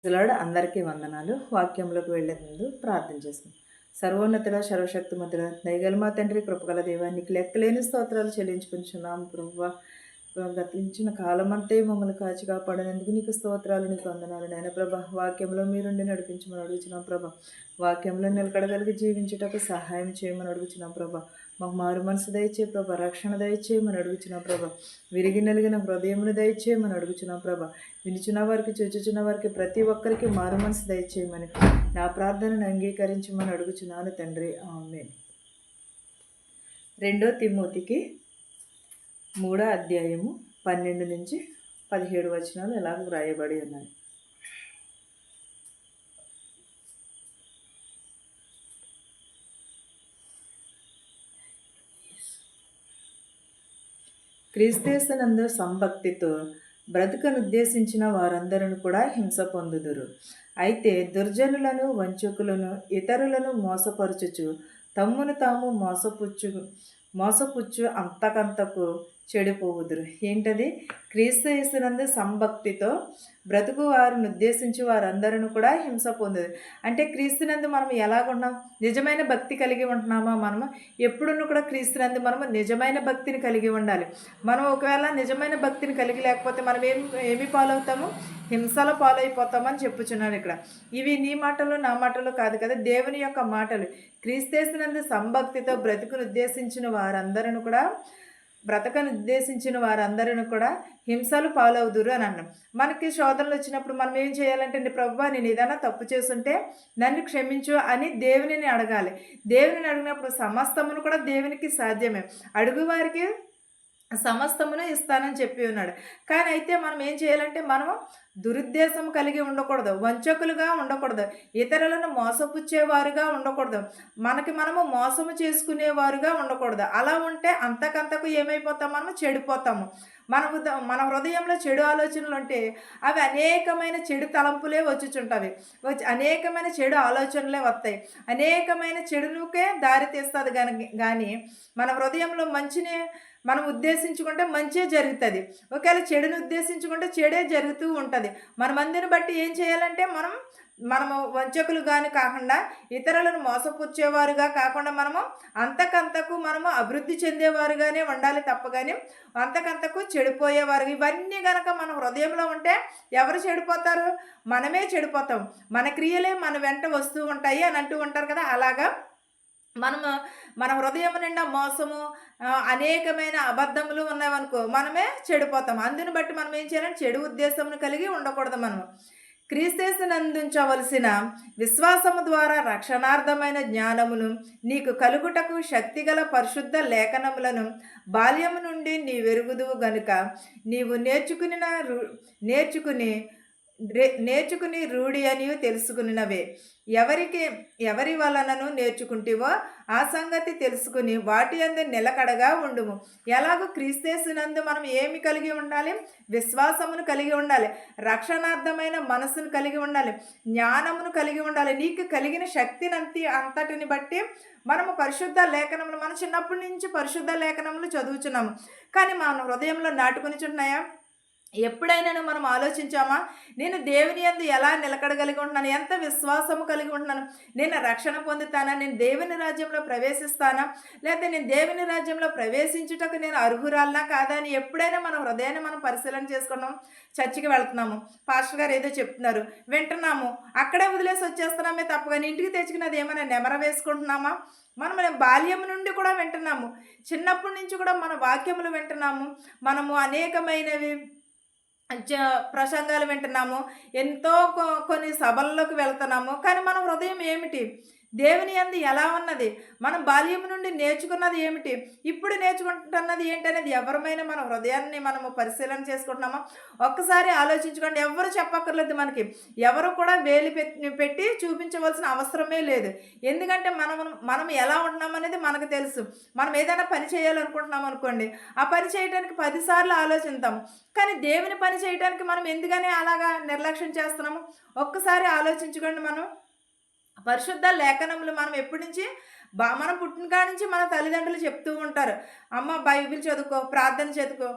Praise అందరికీ వందనాలు. వాక్యంలోకి వెళ్ళే ముందు ప్రార్థన చేసుకుందాం. సర్వోన్నతుడ సర్వశక్తిమంతుడ దయగల మా తండ్రి కృపగల దేవానికి లెక్కలేని స్తోత్రాలు చెల్లించుకుంటున్నాము ప్రభువా. గతించిన కాలమంతే మమ్మల్ని కాచి కాపాడినందుకు నీకు స్తోత్రాలు, నీకు వందనాలు నాయన ప్రభా. వాక్యంలో మీరుండి నడిపించమని అడుగుతున్నాం ప్రభా. వాక్యంలో నిలకడగలిగి జీవించుటకు సహాయం చేయమని అడుగుతున్నాం ప్రభా. మాకు మారు మనసు దయచే ప్రభా, రక్షణ దయచేయమని అడుగుతున్నాం ప్రభా. విరిగి నలిగిన హృదయమును దయచేయమని అడుగుతున్నాం ప్రభా. వినిచిన వారికి చూచుచున్న వారికి ప్రతి ఒక్కరికి మారు మనసు దయచేయమని నా ప్రార్థనను అంగీకరించమని అడుగుచున్నాను తండ్రి, ఆమేన్. 2 తిమోతికి 3వ అధ్యాయము 12 నుంచి 17 వచనాలు ఎలాగ వ్రాయబడి ఉన్నాయి. క్రీస్తేసునందు సంభక్తితో బ్రతుకనుద్దేశించిన వారందరూ కూడా హింస పొందుదురు. అయితే దుర్జనులను, వంచకులను, ఇతరులను మోసపరచుచు తమ్మును తాము మోసపుచ్చు అంతకంతకు చెడిపోవుదురు. ఏంటది? క్రీస్తు యేసునందు సంభక్తితో బ్రతుకు వారిని ఉద్దేశించి వారందరూ కూడా హింస పొందుదు. అంటే క్రీస్తునందు మనం ఎలాగున్నాం? నిజమైన భక్తి కలిగి ఉంటున్నామా? మనము ఎప్పుడున్నూ కూడా క్రీస్తునందు మనము నిజమైన భక్తిని కలిగి ఉండాలి. మనం ఒకవేళ నిజమైన భక్తిని కలిగి లేకపోతే మనం ఏమి పాలవుతాము? హింసల పాలైపోతామని చెప్పుచున్నాను ఇక్కడ. ఇవి నీ మాటలు నా మాటలు కాదు కదా, దేవుని యొక్క మాటలు. క్రీస్తేసునందు సంభక్తితో బ్రతుకును ఉద్దేశించిన వారందరూ కూడా హింసలు పాలవుదురు అని అన్నాం. మనకి శోధనలు వచ్చినప్పుడు మనం ఏం చేయాలంటే, ప్రభువా నేను ఏదైనా తప్పు చేస్తుంటే నన్ను క్షమించు అని దేవునిని అడగాలి. దేవునిని అడిగినప్పుడు సమస్తమును కూడా దేవునికి సాధ్యమే. అడుగువారికి సమస్తమును ఇస్తానని చెప్పి ఉన్నాడు. కానీ అయితే మనం ఏం చేయాలంటే, మనము దురుద్దేశం కలిగి ఉండకూడదు, వంచకులుగా ఉండకూడదు, ఇతరులను మోసపుచ్చేవారుగా ఉండకూడదు, మనము మోసము చేసుకునేవారుగా ఉండకూడదు. అలా ఉంటే అంతకంతకు ఏమైపోతాం? మనము చెడిపోతాము. మన హృదయంలో చెడు ఆలోచనలు ఉంటే అవి అనేకమైన చెడు తలంపులే వచ్చుచుంటవి, అనేకమైన చెడు ఆలోచనలే వస్తాయి, అనేకమైన చెడునుకే దారి తీస్తుంది. కానీ మన హృదయంలో మంచిని మనం ఉద్దేశించుకుంటే మంచే జరుగుతుంది. ఒకవేళ చెడుని ఉద్దేశించుకుంటే చెడే జరుగుతూ ఉంటుంది. మన మందిని బట్టి ఏం చేయాలంటే, మనము వంచకులు కానీ కాకుండా, ఇతరులను మోసపుచ్చేవారుగా కాకుండా, అంతకంతకు అభివృద్ధి చెందేవారుగానే ఉండాలి తప్ప కానీ అంతకంతకు చెడిపోయేవారు. ఇవన్నీ కనుక మన హృదయంలో ఉంటే ఎవరు చెడిపోతారు? మనమే చెడిపోతాం. మన క్రియలే మన వెంట వస్తూ ఉంటాయి అని అంటూ ఉంటారు కదా. అలాగా మన హృదయం నిండా మోసము, అనేకమైన అబద్ధములు ఉన్నాయనుకో, మనమే చెడిపోతాం. అందుని బట్టి మనం ఏం చేయాలంటే, చెడు ఉద్దేశమును కలిగి ఉండకూడదు. క్రీస్తునందుంచవలసిన విశ్వాసము ద్వారా రక్షణార్థమైన జ్ఞానమును నీకు కలుగుటకు శక్తిగల పరిశుద్ధ లేఖనములను బాల్యము నుండి నీ వెరుగుదువు గనుక నీవు నేర్చుకుని రూఢి అని తెలుసుకునినవే. ఎవరి వలనను నేర్చుకుంటేవో ఆ సంగతి తెలుసుకుని వాటి అందు నిలకడగా ఉండుము. ఎలాగో క్రీస్తేసునందు మనం ఏమి కలిగి ఉండాలి? విశ్వాసమును కలిగి ఉండాలి, రక్షణార్థమైన మనసును కలిగి ఉండాలి, జ్ఞానమును కలిగి ఉండాలి. నీకు కలిగిన శక్తిని అంతటిని బట్టి మనము పరిశుద్ధ లేఖనములు, మనం చిన్నప్పటి నుంచి పరిశుద్ధ లేఖనములు చదువుచున్నాము, కానీ మన హృదయంలో నాటుకొనిచున్నాయా? ఎప్పుడైనా మనం ఆలోచించామా? నేను దేవుని యందు ఎలా నిలకడగలిగి ఉంటున్నాను? ఎంత విశ్వాసము కలిగి ఉంటున్నాను? నేను రక్షణ పొందుతానా? నేను దేవుని రాజ్యంలో ప్రవేశిస్తానా? లేకపోతే నేను దేవుని రాజ్యంలో ప్రవేశించుటకు నేను అర్హురాలనా కాదా అని ఎప్పుడైనా మన హృదయాన్ని మనం పరిశీలన చేసుకున్నాం. చర్చికి వెళ్తున్నాము, పాస్టర్ గారు ఏదో చెప్తున్నారు, వింటున్నాము, అక్కడే వదిలేసి వచ్చేస్తున్నామే తప్ప కానీ ఇంటికి తెచ్చుకున్నది ఏమైనా నెమర వేసుకుంటున్నామా? మనం బాల్యం నుండి కూడా వింటున్నాము, చిన్నప్పటి నుంచి కూడా మన వాక్యములు వింటున్నాము, మనము అనేకమైనవి ప్రసంగాలు వింటున్నాము, ఎంతో కొన్ని సభల్లోకి వెళ్తున్నాము. కానీ మన హృదయం ఏమిటి? దేవుని యందు ఎలా ఉన్నది? మనం బాల్యం నుండి నేర్చుకున్నది ఏమిటి? ఇప్పుడు నేర్చుకుంటున్నది ఏంటనేది ఎవరమైనా మన హృదయాన్ని మనము పరిశీలన చేసుకుంటున్నామా? ఒక్కసారి ఆలోచించుకోండి. ఎవరు చెప్పక్కర్లేదు, ఎవరు కూడా వేలు పెట్టి చూపించవలసిన అవసరమే లేదు. ఎందుకంటే మనం ఎలా ఉంటున్నాం అనేది మనకు తెలుసు. మనం ఏదైనా పని చేయాలనుకుంటున్నాం అనుకోండి, ఆ పని చేయడానికి 10 సార్లు ఆలోచిస్తాము. కానీ దేవుని పని చేయడానికి మనం ఎందుకని అలాగా నిర్లక్ష్యం చేస్తున్నాము? ఒక్కసారి ఆలోచించుకోండి. పరిశుద్ధ లేఖనములు మనం ఎప్పటి నుంచి మనం పుట్టిన కాడి నుంచి మన తల్లిదండ్రులు చెప్తూ ఉంటారు, అమ్మ బైబిల్ చదువుకో, ప్రార్థన చదువుకో,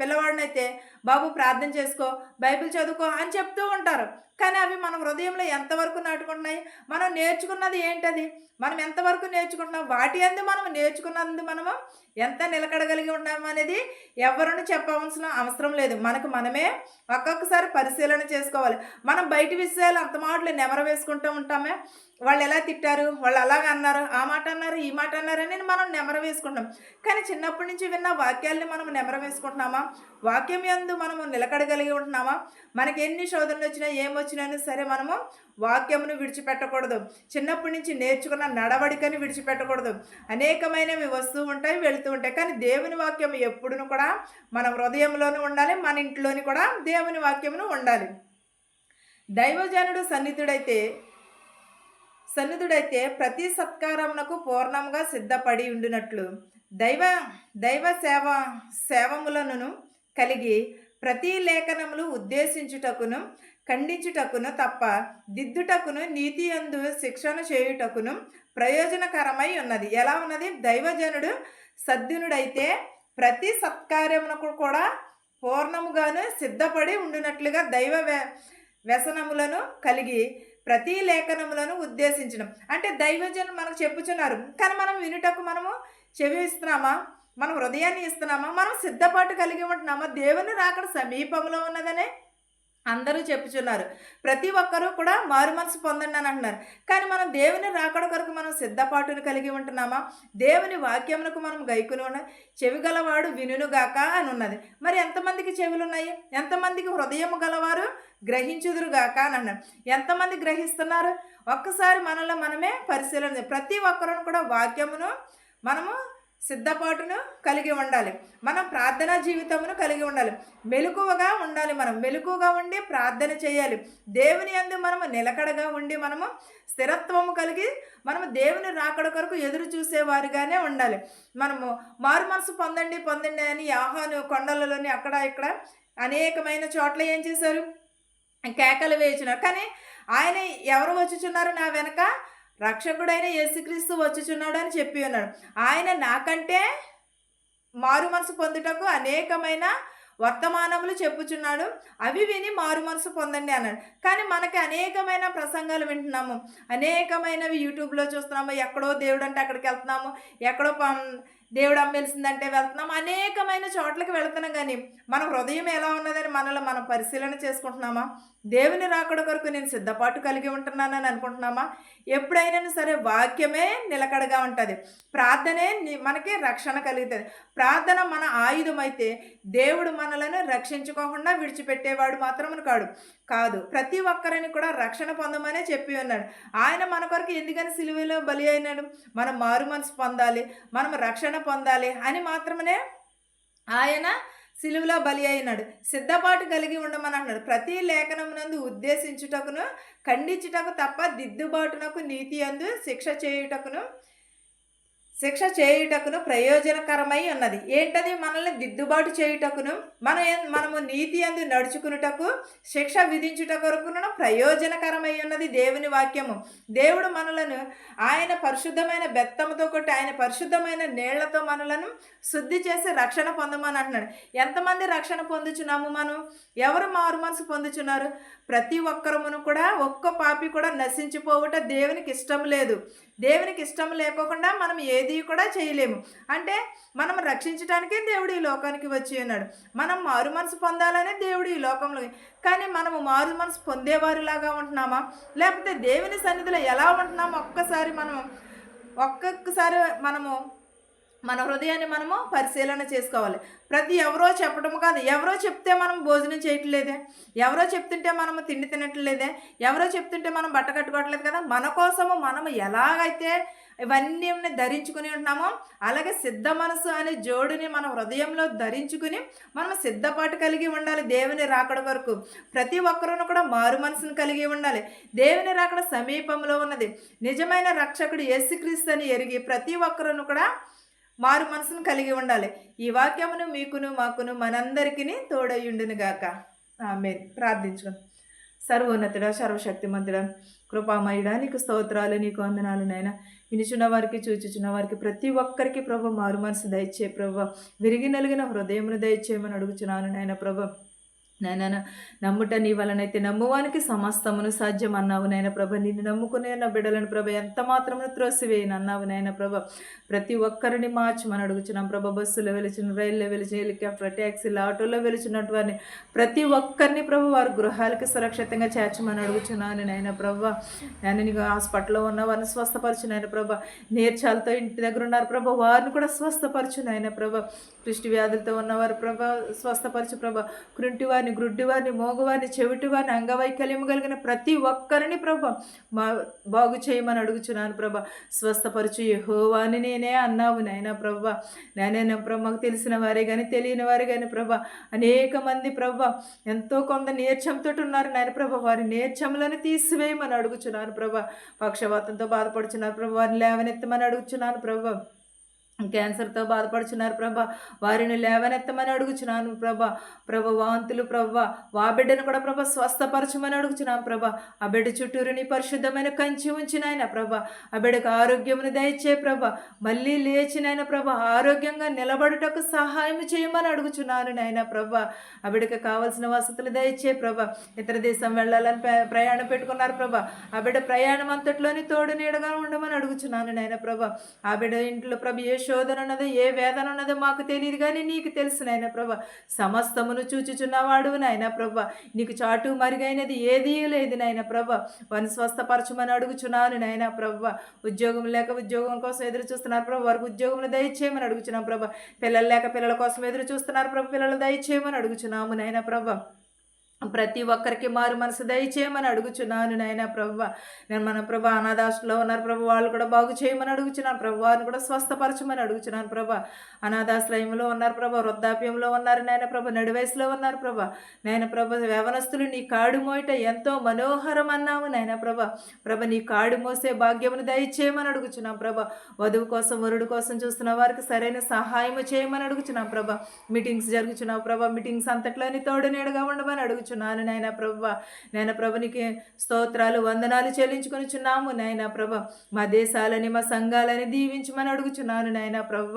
పిల్లవాడినైతే బాబు ప్రార్థన చేసుకో, బైబిల్ చదువుకో అని చెప్తూ ఉంటారు. కానీ అవి మన హృదయంలో ఎంతవరకు నాటుకుంటున్నాయి? మనం నేర్చుకున్నది ఏంటది? మనం ఎంతవరకు నేర్చుకుంటున్నాం? వాటి యందు మనం నేర్చుకున్నందు మనము ఎంత నిలకడగలిగి ఉన్నాము అనేది ఎవరును చెప్పవలసిన అవసరం లేదు. మనకు మనమే ఒక్కొక్కసారి పరిశీలన చేసుకోవాలి. మనం బయట విషయాలు అంత మాటలు నెమరు వేసుకుంటూ ఉంటామే. వాళ్ళు ఎలా తిట్టారు, వాళ్ళు అలాగ అన్నారు, ఆ మాట అన్నారు, ఈ మాట అన్నారని మనం నెమరు వేసుకుంటాం. కానీ చిన్నప్పటి నుంచి విన్న వాక్యాల్ని మనం నెమరు వేసుకుంటున్నామా? వాక్యం యందు మనము నిలకడగలిగి ఉంటున్నామా? మనకి ఎన్ని శోధనలు వచ్చినా ఏమొచ్చినా సరే మనము వాక్యమును విడిచిపెట్టకూడదు. చిన్నప్పటి నుంచి నేర్చుకున్న నడవడికని విడిచిపెట్టకూడదు. అనేకమైనవి వస్తూ ఉంటాయి, వెళుతూ ఉంటాయి. కానీ దేవుని వాక్యం ఎప్పుడును కూడా మన హృదయంలోనూ ఉండాలి, మన ఇంట్లోని కూడా దేవుని వాక్యమును ఉండాలి. దైవజనుడు సన్నిధుడైతే ప్రతి సత్కారమునకు పూర్ణంగా సిద్ధపడి ఉండినట్లు దైవ సేవములను కలిగి ప్రతి లేఖనములు ఉద్దేశించుటకును ఖండించుటకును తప్ప దిద్దుటకును నీతి యందు శిక్షణ చేయుటకును ప్రయోజనకరమై ఉన్నది. ఎలా ఉన్నది? దైవజనుడు సద్గుణుడైతే ప్రతి సత్కార్యమునకు కూడా పూర్ణముగాను సిద్ధపడి ఉండినట్లుగా వ్యసనములను కలిగి ప్రతి లేఖనములను ఉద్దేశించడం. అంటే దైవజనులు మనకు చెప్పుచున్నారు, కానీ మనం వినుటకు మనము చెవి ఇస్తున్నామా? మనం హృదయాన్ని ఇస్తున్నామా? మనం సిద్ధపాటు కలిగి ఉంటున్నామా? దేవుని రాకడ సమీపంలో ఉన్నదనే అందరూ చెప్పుచున్నారు. ప్రతి ఒక్కరూ కూడా మారు మనసు పొందండి అని అంటున్నారు. కానీ మనం దేవుని రాకడ కొరకు మనం సిద్ధపాటును కలిగి ఉంటున్నామా? దేవుని వాక్యమునకు మనం గైకుని ఉన్నది. చెవి గలవాడు వినుగాక అని ఉన్నది. మరి ఎంతమందికి చెవులు ఉన్నాయి? ఎంతమందికి హృదయము గలవారు గ్రహించుదురుగాక అని అన్నారు. ఎంతమంది గ్రహిస్తున్నారు? ఒక్కసారి మనలో మనమే పరిశీలన. ప్రతి ఒక్కరూ కూడా వాక్యమును మనము సిద్ధపాటును కలిగి ఉండాలి. మనం ప్రార్థనా జీవితమును కలిగి ఉండాలి. మెలకువగా ఉండాలి. మనం మెలకువగా ఉండి ప్రార్థన చేయాలి. దేవుని యందు మనము నిలకడగా ఉండి మనము స్థిరత్వము కలిగి మనము దేవుని రాకడ కొరకు ఎదురు చూసేవారిగానే ఉండాలి. మనము మారు మనసు పొందండి అని యోహాను కొండలలోని అక్కడ ఇక్కడ అనేకమైన చోట్ల ఏం చేశారు? కేకలు వేయించున్నారు. కానీ ఆయన ఎవరు వచ్చుచున్నారు నా వెనక? రక్షకుడైన యేసుక్రీస్తు వచ్చుచున్నాడు అని చెప్పి ఉన్నాడు. ఆయన నాకంటే మారు మనసు పొందుటకు అనేకమైన వర్తమానములు చెప్పుచున్నాడు, అవి విని మారు మనసు పొందండి అన్నాడు. కానీ మనకి అనేకమైన ప్రసంగాలు వింటున్నాము, అనేకమైనవి యూట్యూబ్లో చూస్తున్నాము. ఎక్కడో దేవుడు అంటే అక్కడికి వెళ్తున్నాము, ఎక్కడో దేవుడు అమ్మేసిందంటే వెళ్తున్నాము, అనేకమైన చోట్లకి వెళ్తున్నాం. కానీ మన హృదయం ఎలా ఉన్నదని మనలో మనం పరిశీలన చేసుకుంటున్నామా? దేవుని రాకడ కొరకు నేను సిద్ధపాటు కలిగి ఉంటున్నానని అనుకుంటున్నామా? ఎప్పుడైనా సరే వాక్యమే నిలకడగా ఉంటుంది. ప్రార్థనే మనకి రక్షణ కలుగుతుంది. ప్రార్థన మన ఆయుధం అయితే దేవుడు మనలను రక్షించుకోకుండా విడిచిపెట్టేవాడు మాత్రమే కాదు. ప్రతి ఒక్కరిని కూడా రక్షణ పొందమనే చెప్పి ఉన్నాడు. ఆయన మన కొరకు ఎందుకని సిలువలో బలి అయినాడు? మనం మారు మనసు పొందాలి, మనం రక్షణ పొందాలి అని మాత్రమే ఆయన సిలువలో బలి అయినాడు. సిద్ధపాటు కలిగి ఉండమని అన్నాడు. ప్రతి లేఖనమునందు ఉద్దేశించుటకును ఖండించుటకు తప్ప దిద్దుబాటునకు నీతి యందు శిక్ష చేయుటకును ప్రయోజనకరమై ఉన్నది. ఏంటది? మనల్ని దిద్దుబాటు చేయుటకును మనము నీతి యందు నడుచుకున్నటకు శిక్ష విధించుట కొరకును ప్రయోజనకరమై ఉన్నది దేవుని వాక్యము. దేవుడు మనలను ఆయన పరిశుద్ధమైన బెత్తముతో కొట్టి ఆయన పరిశుద్ధమైన నీళ్లతో మనలను శుద్ధి చేసి రక్షణ పొందమని అంటున్నాడు. ఎంతమంది రక్షణ పొందుచున్నాము? మనం ఎవరు మారు మనసు పొందుచున్నారు? ప్రతి ఒక్కరమును కూడా ఒక్క పాపి కూడా నశించిపోవుట దేవునికి ఇష్టం లేదు. దేవునికి ఇష్టం లేకోకుండా మనం ఏది కూడా చేయలేము. అంటే మనం రక్షించడానికే దేవుడు ఈ లోకానికి వచ్చి ఉన్నాడు. మనం మారు మనసు పొందాలనే దేవుడు ఈ లోకంలో. కానీ మనము మారు మనసు పొందేవారిలాగా ఉంటున్నామా? లేకపోతే దేవుని సన్నిధిలో ఎలా ఉంటున్నామో ఒక్కొక్కసారి మనము మన హృదయాన్ని మనము పరిశీలన చేసుకోవాలి. ఎవరో చెప్పడం కాదు, ఎవరో చెప్తే మనం భోజనం చేయట్లేదే, ఎవరో చెప్తుంటే మనము తిండి తినట్లేదే, ఎవరో చెప్తుంటే మనం బట్ట కట్టుకోవట్లేదు కదా. మన కోసము మనము ఎలాగైతే ఇవన్నీ ధరించుకుని ఉంటున్నామో అలాగే సిద్ధ మనసు అనే జోడుని మన హృదయంలో ధరించుకుని మనం సిద్ధపాటు కలిగి ఉండాలి దేవుని రాకడ వరకు. ప్రతి ఒక్కరూ కూడా మారు మనసును కలిగి ఉండాలి. దేవుని రాకడ సమీపంలో ఉన్నది. నిజమైన రక్షకుడు యేసుక్రీస్తు అని ఎరిగి ప్రతి ఒక్కరూ కూడా మారు మనసును కలిగి ఉండాలి. ఈ వాక్యమును మీకును మాకును మనందరికీ తోడయ్యుండును గాక. ఆమేన్. ప్రార్థించుకోండి. సర్వోన్నతుడా, సర్వశక్తిమంతుడా, కృపామయుడా, నీకు స్తోత్రాలు, నీకు వందనాలు నాయన. వినుచున్న వారికి, చూచుచున్న వారికి ప్రతి ఒక్కరికి ప్రభు మారు మనసు దయచే ప్రభు, విరిగి నలిగిన హృదయమును దయచేయమని అడుగుచున్నాను నాయన ప్రభు. నాయన నమ్ముట నీ వలనైతే నమ్మువానికి సమస్తమును సాధ్యం అన్నావు నాయన ప్రభ. నిన్ను నమ్ముకునే నా బిడ్డలను ప్రభ ఎంత మాత్రమును త్రోసివేయను అన్నావు నాయన ప్రభ. ప్రతి ఒక్కరిని మార్చమని అడుగుచున్నాం ప్రభ. బస్సులో వెలిచిన, రైల్లో వెలిచిన, హెలికాప్టర్, ట్యాక్సీలు, ఆటోలో వెలిచినట్టు వారిని ప్రతి ఒక్కరిని ప్రభు వారి గృహాలకి సురక్షితంగా చేర్చమని అడుగుచున్నాను నాయన ప్రభ. నేను నీకు హాస్పిటల్లో ఉన్న వారిని స్వస్థపరచు నాయన ప్రభ. నేర్చాలతో ఇంటి దగ్గర ఉన్నారు ప్రభ, వారిని కూడా స్వస్థపరచు నాయన ప్రభ. దృష్టి వ్యాధులతో ఉన్నవారు ప్రభ స్వస్థపరచు ప్రభ. కుంటి వారిని, గ్రుడ్డి వారిని, మోగవారిని, చెవిటి వారిని, అంగవైకల్యం కలిగిన ప్రతి ఒక్కరిని ప్రభ బాగు చేయమని అడుగుచున్నాను ప్రభ. స్వస్థపరచు యెహోవాని నేనే అన్నావు నాయన ప్రభ. నేనే ప్రభ. మాకు తెలిసిన వారే కానీ తెలియని వారే కానీ ప్రభ అనేక మంది ప్రభ ఎంతో కొంత నేర్చంతో ఉన్నారు నాయన ప్రభ. వారి నేర్చములను తీసివేయమని అడుగుచున్నాను ప్రభ. పక్షవాతంతో బాధపడుచున్నారు ప్రభ, వారిని లేవనెత్తమని అడుగుచున్నాను ప్రభ. క్యాన్సర్తో బాధపడుచున్నారు ప్రభ, వారిని లేవనెత్తమని అడుగుచున్నాను ప్రభ. వాంతులు ప్రభ, వా బిడ్డను కూడా ప్రభ స్వస్థపరచమని అడుగుచున్నాను ప్రభ. ఆ బిడ్డ చుట్టూరు నీ పరిశుద్ధమైన కంచి ఉంచినాయన ప్రభ. ఆ బిడ్డకు ఆరోగ్యమును దయచే ప్రభ. మళ్ళీ లేచినైన ప్రభ ఆరోగ్యంగా నిలబడుటకు సహాయం చేయమని అడుగుచున్నాను నాయన ప్రభ. ఆ బిడ్డకు కావాల్సిన వసతులు దయచే ప్రభ. ఇతర దేశం వెళ్ళాలని ప్రయాణం పెట్టుకున్నారు ప్రభ. ఆ బిడ్డ ప్రయాణం అంతట్లోని తోడు నీడగా ఉండమని అడుగుచున్నాను నాయన ప్రభ. ఆ బిడ్డ ఇంట్లో ప్రభ ఏ శోధన ఉన్నదో, ఏ వేదన ఉన్నదో మాకు తెలియదు కానీ నీకు తెలుసు నాయన ప్రభ. సమస్తమును చూచుచున్నవాడు నాయన ప్రభ. నీకు చాటు మరుగైనది ఏదీ లేదు నాయన ప్రభ. వారిని స్వస్థపరచమని అడుగుచున్నాను నాయన ప్రభ. ఉద్యోగం లేక ఉద్యోగం కోసం ఎదురు చూస్తున్నారు ప్రభ, వారికి ఉద్యోగంలో దయచేయమని అడుగుచున్నాం ప్రభ. పిల్లలు లేక పిల్లల కోసం ఎదురు చూస్తున్నారు ప్రభ, పిల్లలు దయచేయమని అడుగుచున్నాము నాయన ప్రభ. ప్రతి ఒక్కరికి మారు మనసు దయచేయమని అడుగుచున్నాను నాయన ప్రభ. నేను మన ప్రభ అనాథాశ్రలో ఉన్నారు ప్రభ, వాళ్ళు కూడా బాగు చేయమని అడుగుచున్నాను ప్రభ. వారిని కూడా స్వస్థపరచమని అడుగుచున్నాను ప్రభ. అనాథాశ్రయంలో ఉన్నారు ప్రభ, వృద్ధాప్యంలో ఉన్నారు నాయన ప్రభ, నడి వయసులో ఉన్నారు ప్రభ. నాయన ప్రభ యవనస్తులు నీ కాడు మోయట ఎంతో మనోహరం అన్నావు నాయన ప్రభ. ప్రభ నీ కాడు మోసే భాగ్యమును దయచేయమని అడుగుచున్నాం ప్రభ. వధువు కోసం, వరుడు కోసం చూస్తున్న వారికి సరైన సహాయం చేయమని అడుగుచున్నాం ప్రభ. మీటింగ్స్ జరుగుచున్నావు ప్రభ, మీటింగ్స్ అంతట్లోని తోడు నీడగా ఉండమని అడుగుచున్నాను నాయన ప్రభ. నాయన ప్రభనికి స్తోత్రాలు, వందనాలు చెల్లించుకొనిచున్నాము నాయన ప్రభ. మా దేశాలని, మా సంఘాలని దీవించమని అడుగుచున్నాను నాయన ప్రభ.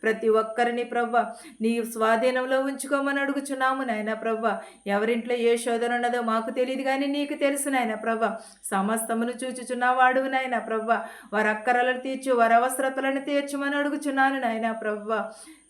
ప్రతి ఒక్కరిని ప్రభ నీ స్వాధీనంలో ఉంచుకోమని అడుగుచున్నాము నాయన ప్రభ. ఎవరింట్లో ఏ శోధన ఉన్నదో మాకు తెలియదు కానీ నీకు తెలుసు నాయన ప్రభ. సమస్తమును చూచుచున్నవాడు నాయన ప్రభ. వారి అక్కరలను తీర్చు, వారి అవసరతలను తీర్చమని అడుగుచున్నాను నాయన ప్రభ.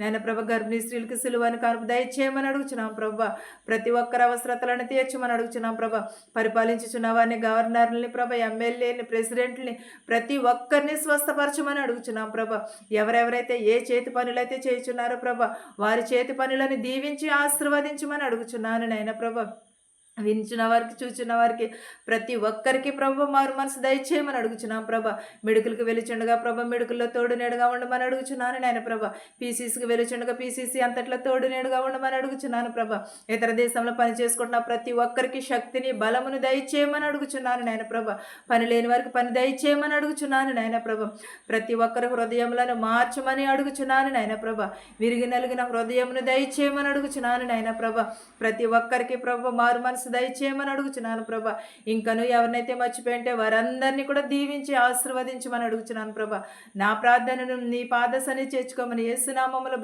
నాయన ప్రభ గర్భిణీ స్త్రీలకు సిలువను కానుపు దయచేయమని అడుగుచున్నాం ప్రభ. ప్రతి ఒక్కరి అవసరతలను తీర్చమని అడుగుచున్నాం ప్రభ. పరిపాలించుచున్న వారిని, గవర్నర్ని ప్రభ, ఎమ్మెల్యేని, ప్రెసిడెంట్ని, ప్రతి ఒక్కరిని స్వస్థపరచమని అడుగుచున్నాం ప్రభ. ఎవరెవరైతే ఏ చేతి పనులైతే చేయుచున్నారో ప్రభ, వారి చేతి పనులను దీవించి ఆశీర్వదించమని అడుగుచున్నాను నాయన ప్రభ. వినిచిన వారికి, చూచిన వారికి ప్రతి ఒక్కరికి ప్రభ మారు మనసు దయచేయమని అడుగుచున్నాం ప్రభ. మెడుకులకు వెలుచుండగా ప్రభ మెడుకుల్లో తోడు నేడుగా ఉండమని అడుగుచున్నాను నాయన ప్రభ. పీసీసీకి వెలుచుండగా పీసీసీ అంతట్లో తోడు నేడుగా ఉండమని అడుగుచున్నాను ప్రభ. ఇతర దేశంలో పని చేసుకుంటున్న ప్రతి ఒక్కరికి శక్తిని, బలమును దయచేయమని అడుగుచున్నాను నాయన ప్రభ. పని లేని వారికి పని దయచేయమని అడుగుచున్నాను నాయన ప్రభ. ప్రతి ఒక్కరి హృదయములను మార్చమని అడుగుచున్నాను నాయన ప్రభ. విరిగి నలిగిన హృదయమును దయచేయమని అడుగుచున్నాను నాయన ప్రభ. ప్రతి ఒక్కరికి ప్రభ మారు మనసు దయచేయమని అడుగుచున్నాను ప్రభ. ఇంకను ఎవరినైతే మర్చిపోయింటే వారందరినీ కూడా దీవించి ఆశీర్వదించమని అడుగుచున్నాను ప్రభ. నా ప్రార్థనను నీ పాదసని చేర్చుకోమని యేసునామములో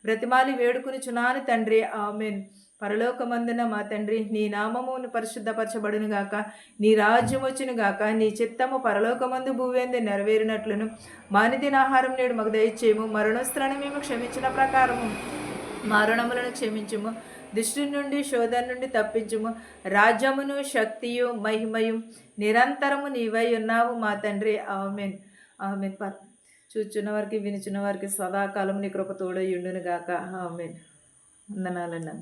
బ్రతిమాలి వేడుకునిచున్నాను తండ్రి, ఆమేన్. పరలోకమందున మా తండ్రి, నీ నామమును పరిశుద్ధపరచబడును గాక, నీ రాజ్యం వచ్చును గాక, నీ చిత్తము పరలోకమందు భూవేందు నెరవేరినట్లును మానిదిన ఆహారం నేడు మాకు దయచేయము. మరణోస్త్రాన్ని మేము క్షమించిన ప్రకారము మరణములను క్షమించుము. దుష్టు నుండి, శోధన నుండి తప్పించుము. రాజ్యమును, శక్తియు, మహిమయు నిరంతరము నీవై ఉన్నావు మా తండ్రి, ఆమేన్. ఆమేన్. చూచున్న వారికి, వినుచున్న వారికి సదాకాలం నీ కృప తోడై ఉండును గాక, ఆమేన్. వందనాలన్నా.